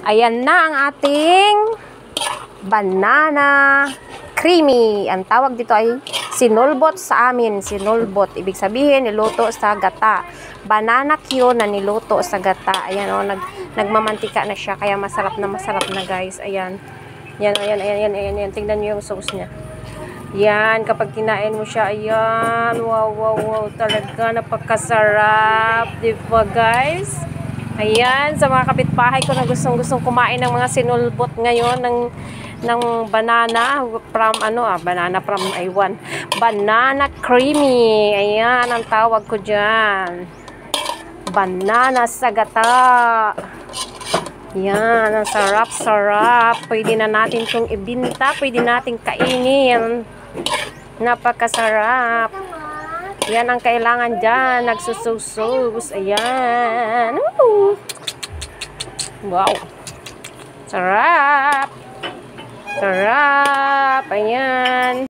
Ayan na ang ating banana creamy. Ang tawag dito ay sinulbot sa amin. Sinulbot. Ibig sabihin, niluto sa gata. Banana Q na niluto sa gata. Ayan o, nagmamantika na siya. Kaya masarap na guys. Ayan. Ayan. Tingnan nyo yung sauce niya. Yan, kapag kinain mo siya, ayan. Wow. Talaga, napakasarap. Diba guys? Ayan, sa mga kapitbahay ko na gustong kumain ng mga sinulbot ngayon ng banana from banana from Taiwan. Banana creamy. Ayan ang tawag ko diyan. Banana sa gata. Yan, ang sarap. Pwede na natin itong ibinta, pwede natin kainin. Napakasarap. Yan ang kailangan dyan. Nagsusus. Ayan. Woo! Wow. Sarap. Ayan.